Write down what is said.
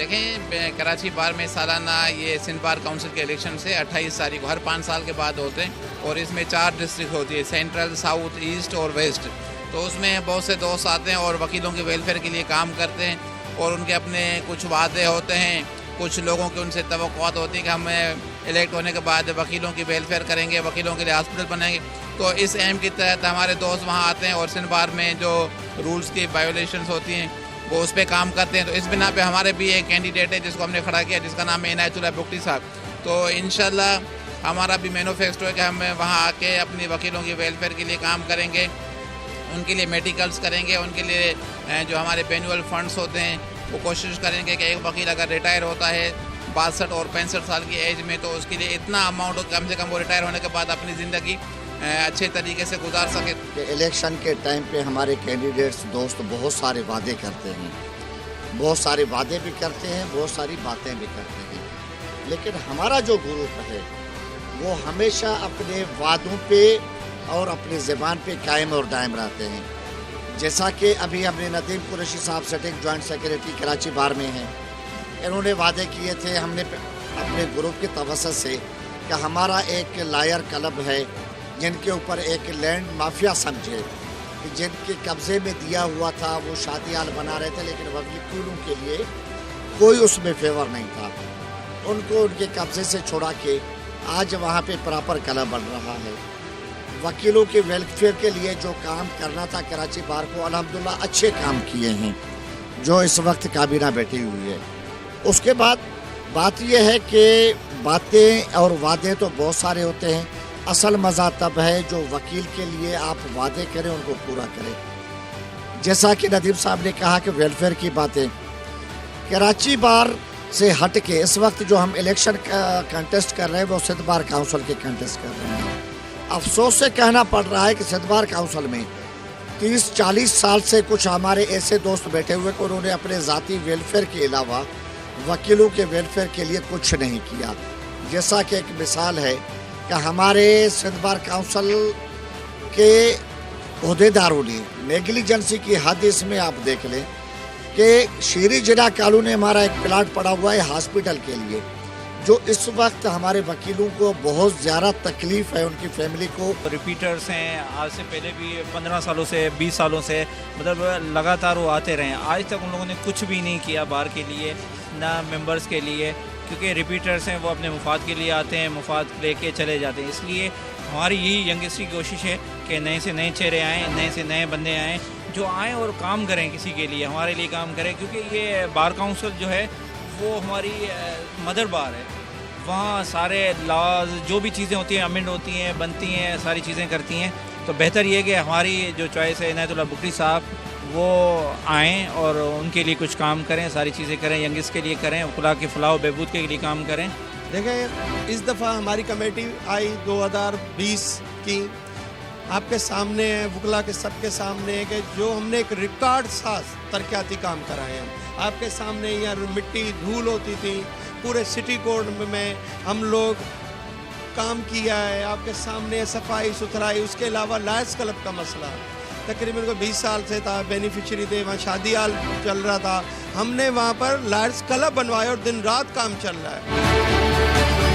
देखें, कराची बार में सालाना ये सिंध बार काउंसिल के इलेक्शन से 28 तारीख को हर 5 साल के बाद होते हैं और इसमें 4 डिस्ट्रिक्ट होती है, सेंट्रल, साउथ, ईस्ट और वेस्ट। तो उसमें बहुत से दोस्त आते हैं और वकीलों के वेलफेयर के लिए काम करते हैं और उनके अपने कुछ वादे होते हैं, कुछ लोगों की उनसे तवक्कुआत होती है कि हम इलेक्ट होने के बाद वकीलों की वेलफेयर करेंगे, वकीलों के लिए हॉस्पिटल बनाएंगे। तो इस एम के तहत हमारे दोस्त वहाँ आते हैं और सिंध बार में जो रूल्स की वायोलेशंस होती हैं वो उस पर काम करते हैं। तो इस बिना पे हमारे भी एक कैंडिडेट है जिसको हमने खड़ा किया, जिसका नाम है इनायतुल्लाह बुगटी साहब। तो इंशाल्लाह हमारा भी मैनिफेस्टो है कि हम वहाँ आके अपनी वकीलों की वेलफेयर के लिए काम करेंगे, उनके लिए मेडिकल्स करेंगे, उनके लिए जो हमारे पेनुअल फंड्स होते हैं वो कोशिश करेंगे कि एक वकील अगर रिटायर होता है 62 और 65 साल की एज में, तो उसके लिए इतना अमाउंट कम से कम वो रिटायर होने के बाद अपनी ज़िंदगी अच्छे तरीके से गुजार सके। इलेक्शन के टाइम पे हमारे कैंडिडेट्स दोस्त बहुत सारे वादे करते हैं, बहुत सारे वादे भी करते हैं, बहुत सारी बातें भी करते हैं, लेकिन हमारा जो ग्रुप है वो हमेशा अपने वादों पे और अपनी ज़बान पे कायम और दायम रहते हैं। जैसा कि अभी हमने नदीम कुरैशी साहब सेटिंग जॉइंट सेक्रेटरी कराची बार में हैं, इन्होंने वादे किए थे हमने अपने ग्रुप की तवज्जो से कि हमारा एक लायर क्लब है जिनके ऊपर एक लैंड माफिया समझे कि जिनके कब्ज़े में दिया हुआ था, वो शादी हाल बना रहे थे लेकिन वकीलों के लिए कोई उसमें फेवर नहीं था, उनको उनके कब्ज़े से छुड़ा के आज वहाँ पे प्रॉपर क्लब बन रहा है। वकीलों के वेलफेयर के लिए जो काम करना था कराची बार को अल्हम्दुलिल्लाह अच्छे काम किए हैं जो इस वक्त काबीना बैठी हुई है। उसके बाद बात यह है कि बातें और वादे तो बहुत सारे होते हैं, असल मज़ा तब है जो वकील के लिए आप वादे करें उनको पूरा करें। जैसा कि नदीम साहब ने कहा कि वेलफेयर की बातें कराची बार से हट के इस वक्त जो हम इलेक्शन कंटेस्ट कर रहे हैं वो सिंध बार काउंसिल के कंटेस्ट कर रहे हैं। अफसोस से कहना पड़ रहा है कि सिंध बार काउंसिल में 30-40 साल से कुछ हमारे ऐसे दोस्त बैठे हुए कि उन्होंने अपने ज़ाती वेलफेयर के अलावा वकीलों के वेलफेयर के लिए कुछ नहीं किया। जैसा कि एक मिसाल है कि हमारे सिंध बार काउंसिल के अहदेदारों ने नेग्लिजेंसी की हद इसमें आप देख लें कि शीरी जिना कॉलोनी में हमारा एक प्लाट पड़ा हुआ है हॉस्पिटल के लिए, जो इस वक्त हमारे वकीलों को बहुत ज़्यादा तकलीफ़ है, उनकी फैमिली को। रिपीटर्स हैं, आज से पहले भी 15 सालों से 20 सालों से मतलब लगातार वो आते रहे, आज तक उन लोगों ने कुछ भी नहीं किया बार के लिए ना मेंबर्स के लिए, क्योंकि रिपीटर्स हैं वो अपने मुफाद के लिए आते हैं, मुफाद लेके चले जाते हैं। इसलिए हमारी यही यंगस्टर की कोशिश है कि नए से नए चेहरे आएँ, नए से नए बंदे आएँ जो आएँ और काम करें, किसी के लिए हमारे लिए काम करें, क्योंकि ये बार काउंसिल जो है वो हमारी मदर बार है। वहाँ सारे लॉज जो भी चीज़ें होती हैं अमेंड होती हैं, बनती हैं, सारी चीज़ें करती हैं। तो बेहतर ये कि हमारी जो चॉइस है इनायतुल्लाह बुगटी साहब वो आएँ और उनके लिए कुछ काम करें, सारी चीज़ें करें, यंगस्ट के लिए करें, वकला के फलाह बहबूद के लिए काम करें। देखें, इस दफ़ा हमारी कमेटी आई 2020 की, आपके सामने है, वकला के सबके सामने है कि जो हमने एक रिकॉर्ड साज तरक्याती काम कराए हैं। आपके सामने यहाँ मिट्टी धूल होती थी, पूरे सिटी कोड में हम लोग काम किया है। आपके सामने सफाई सुथराई, उसके अलावा लायंस क्लब का मसला तकरीबन को 20 साल से था, बेनिफिशरी थे, वहाँ शादी हाल चल रहा था, हमने वहाँ पर लायंस क्लब बनवाया और दिन रात काम चल रहा है।